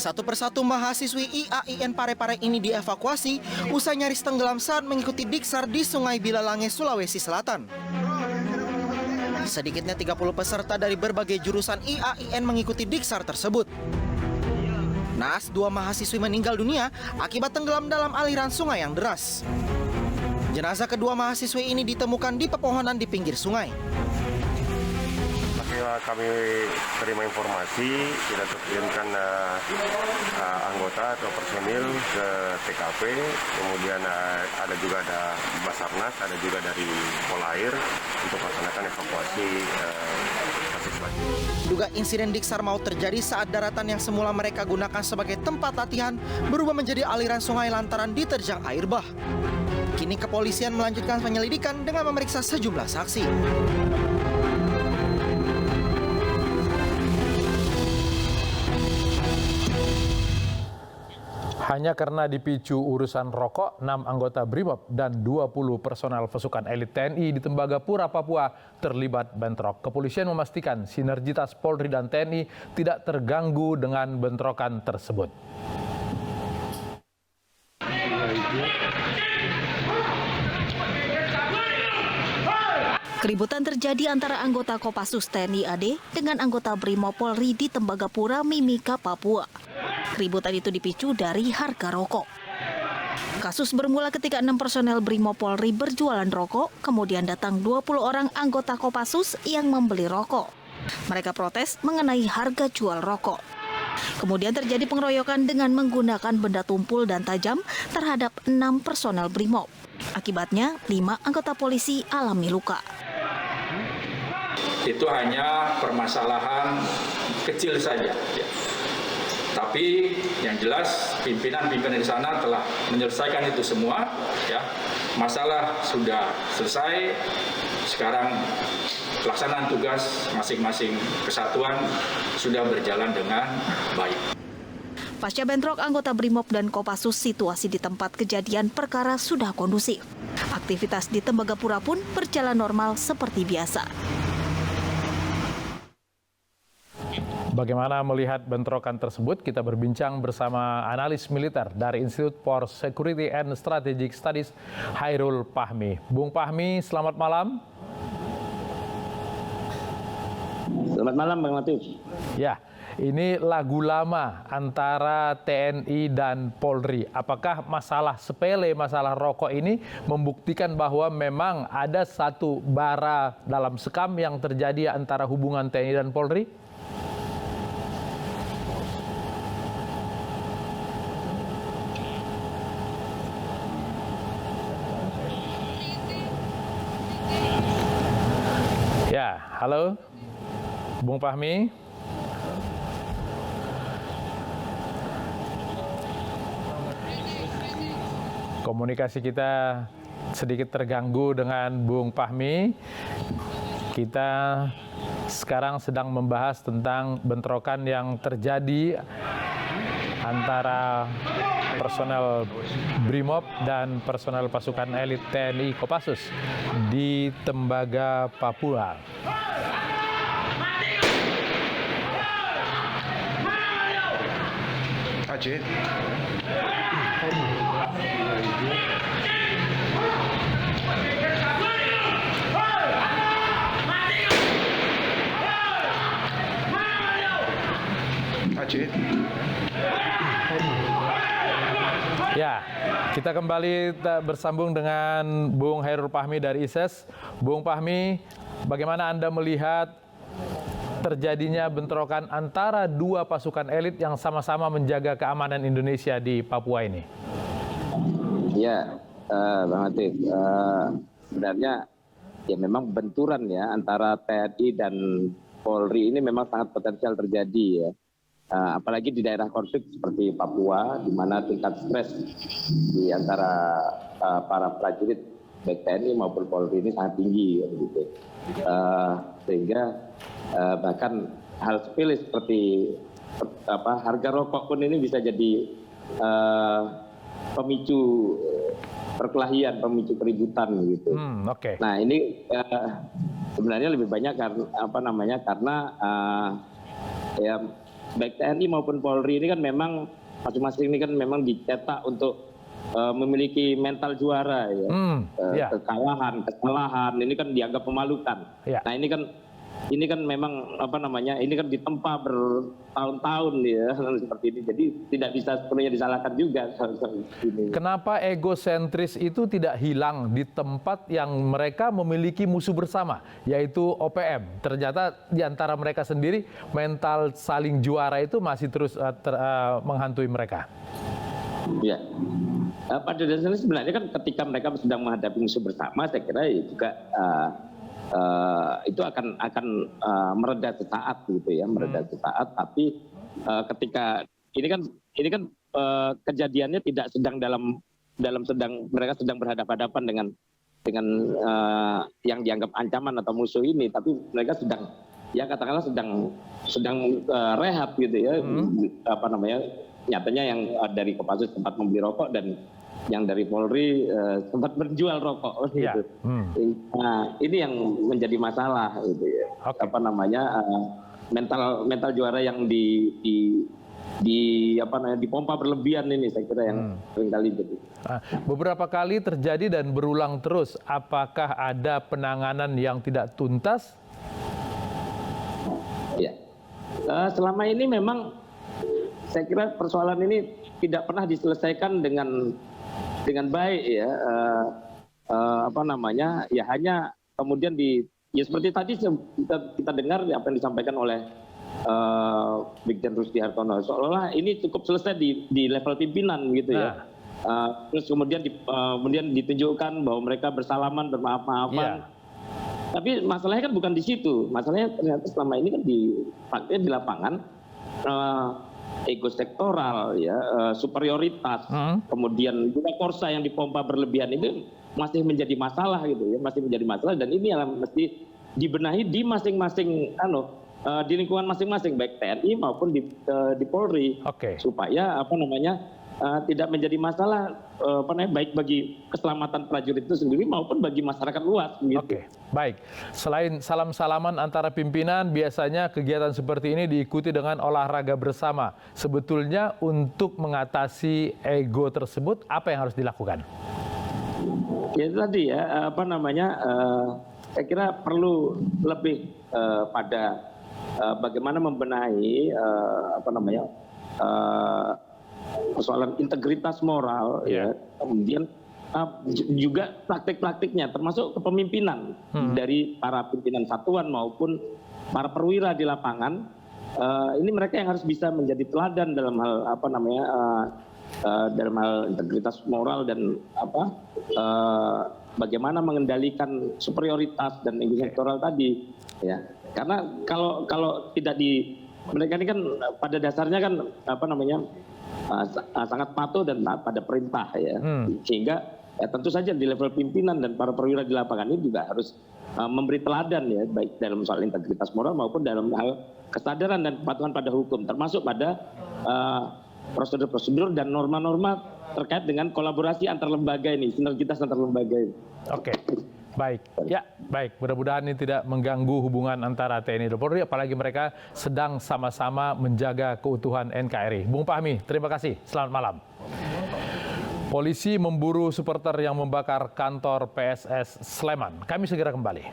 Satu persatu mahasiswi IAIN Parepare ini dievakuasi usai nyaris tenggelam saat mengikuti diksar di Sungai Bilalange, Sulawesi Selatan. Sedikitnya 30 peserta dari berbagai jurusan IAIN mengikuti diksar tersebut. Naas, 2 mahasiswi meninggal dunia akibat tenggelam dalam aliran sungai yang deras. Jenazah kedua mahasiswi ini ditemukan di pepohonan di pinggir sungai. Kami terima informasi, kita terjunkan anggota atau personil ke TKP, kemudian ada Basarnas, ada juga dari Polair untuk melaksanakan evakuasi mahasiswa. Duga insiden diksar maut terjadi saat daratan yang semula mereka gunakan sebagai tempat latihan berubah menjadi aliran sungai lantaran diterjang air bah. Kini kepolisian melanjutkan penyelidikan dengan memeriksa sejumlah saksi. Hanya karena dipicu urusan rokok, 6 anggota BRIMOB dan 20 personel pasukan elit TNI di Tembagapura, Papua terlibat bentrok. Kepolisian memastikan sinergitas Polri dan TNI tidak terganggu dengan bentrokan tersebut. Keributan terjadi antara anggota Kopassus TNI AD dengan anggota BRIMOB Polri di Tembagapura, Mimika, Papua. Keributan itu dipicu dari harga rokok. Kasus bermula ketika 6 personel BRIMOB Polri berjualan rokok, kemudian datang 20 orang anggota Kopassus yang membeli rokok. Mereka protes mengenai harga jual rokok. Kemudian terjadi pengeroyokan dengan menggunakan benda tumpul dan tajam terhadap 6 personel BRIMOB. Akibatnya, 5 anggota polisi alami luka. Itu hanya permasalahan kecil saja. Tapi yang jelas pimpinan-pimpinan di sana telah menyelesaikan itu semua. Ya, masalah sudah selesai. Sekarang pelaksanaan tugas masing-masing kesatuan sudah berjalan dengan baik. Pasca bentrok anggota BRIMOB dan Kopassus, situasi di tempat kejadian perkara sudah kondusif. Aktivitas di Tembagapura pun berjalan normal seperti biasa. Bagaimana melihat bentrokan tersebut? Kita berbincang bersama analis militer dari Institute for Security and Strategic Studies, Hairul Fahmi. Bung Fahmi, selamat malam. Selamat malam, Bang Latif. Ya, ini lagu lama antara TNI dan Polri. Apakah masalah sepele, masalah rokok ini membuktikan bahwa memang ada satu bara dalam sekam yang terjadi antara hubungan TNI dan Polri? Ya, halo, Bung Fahmi. Komunikasi kita sedikit terganggu dengan Bung Fahmi. Kita sekarang sedang membahas tentang bentrokan yang terjadi antara personel BRIMOB dan personel pasukan elit TNI Kopassus di Tembaga, Papua. Aceh. Aceh. Ya, kita kembali bersambung dengan Bung Hairul Fahmi dari ISES. Bung Fahmi, bagaimana Anda melihat terjadinya bentrokan antara 2 pasukan elit yang sama-sama menjaga keamanan Indonesia di Papua ini? Ya, Bang Latif, sebenarnya ya memang benturan ya antara TNI dan Polri ini memang sangat potensial terjadi ya. Apalagi di daerah konflik seperti Papua, di mana tingkat stres di antara para prajurit baik TNI maupun Polri ini sangat tinggi, gitu. Sehingga bahkan hal sepele seperti harga rokok pun ini bisa jadi pemicu perkelahian, pemicu keributan, gitu. Okay. Nah ini sebenarnya lebih banyak karena ya baik TNI maupun Polri ini kan memang masing-masing ini kan memang dicetak untuk memiliki mental juara ya. Kekalahan, kesalahan ini kan dianggap memalukan. Nah, ini kan memang apa namanya? Ini kan ditempa bertahun-tahun ya seperti ini. Jadi tidak bisa sepenuhnya disalahkan juga. Kenapa egosentris itu tidak hilang di tempat yang mereka memiliki musuh bersama, yaitu OPM? Ternyata di antara mereka sendiri mental saling juara itu masih terus menghantui mereka. Ya. Pada dasarnya sebenarnya kan ketika mereka sedang menghadapi musuh bersama, saya kira juga itu akan mereda sesaat gitu ya, mereda sesaat. Tapi ketika ini kan kejadiannya tidak sedang dalam mereka sedang berhadapan-hadapan dengan yang dianggap ancaman atau musuh ini, tapi mereka sedang ya katakanlah sedang rehab gitu ya, apa namanya? Nyatanya yang dari Kopassus tempat membeli rokok dan yang dari Polri tempat menjual rokok gitu. Nah, ini yang menjadi masalah gitu ya. Apa namanya mental juara yang dipompa berlebihan ini, saya kira yang seringkali jadi. Beberapa kali terjadi dan berulang terus. Apakah ada penanganan yang tidak tuntas? Ya, selama ini memang saya kira persoalan ini tidak pernah diselesaikan dengan baik ya, apa namanya, ya hanya kemudian ya seperti tadi kita dengar apa yang disampaikan oleh Brigjen Rusdi Hartono, seolah-olah ini cukup selesai di level pimpinan gitu ya. Terus kemudian ditunjukkan bahwa mereka bersalaman, bermaaf-maafan. Tapi masalahnya kan bukan di situ. Masalahnya ternyata selama ini kan di lapangan ego sektoral ya, superioritas, kemudian juga korsa yang dipompa berlebihan itu masih menjadi masalah gitu ya, masih menjadi masalah, dan ini yang mesti dibenahi di masing-masing di lingkungan masing-masing, baik TNI maupun di Polri, supaya apa namanya tidak menjadi masalah baik bagi keselamatan prajurit itu sendiri maupun bagi masyarakat luas. Gitu. Baik. Selain salam-salaman antara pimpinan, biasanya kegiatan seperti ini diikuti dengan olahraga bersama. Sebetulnya untuk mengatasi ego tersebut, apa yang harus dilakukan? Ya tadi ya, apa namanya, saya kira perlu lebih pada bagaimana membenahi apa namanya persoalan integritas moral, ya, kemudian juga praktik-praktiknya, termasuk kepemimpinan dari para pimpinan satuan maupun para perwira di lapangan. Ini mereka yang harus bisa menjadi teladan dalam hal apa namanya, dalam hal integritas moral dan apa bagaimana mengendalikan superioritas dan ego sektoral tadi, ya. Karena kalau tidak mereka ini kan pada dasarnya kan apa namanya sangat patuh dan taat pada perintah ya, sehingga ya, tentu saja di level pimpinan dan para perwira di lapangan ini juga harus memberi teladan ya, baik dalam soal integritas moral maupun dalam hal kesadaran dan kepatuhan pada hukum, termasuk pada prosedur-prosedur dan norma-norma terkait dengan kolaborasi antar lembaga ini, sinergitas antar lembaga ini. Baik, ya baik. Mudah-mudahan ini tidak mengganggu hubungan antara TNI dan Polri, apalagi mereka sedang sama-sama menjaga keutuhan NKRI. Bung Fahmi, terima kasih. Selamat malam. Polisi memburu supporter yang membakar kantor PSS Sleman. Kami segera kembali.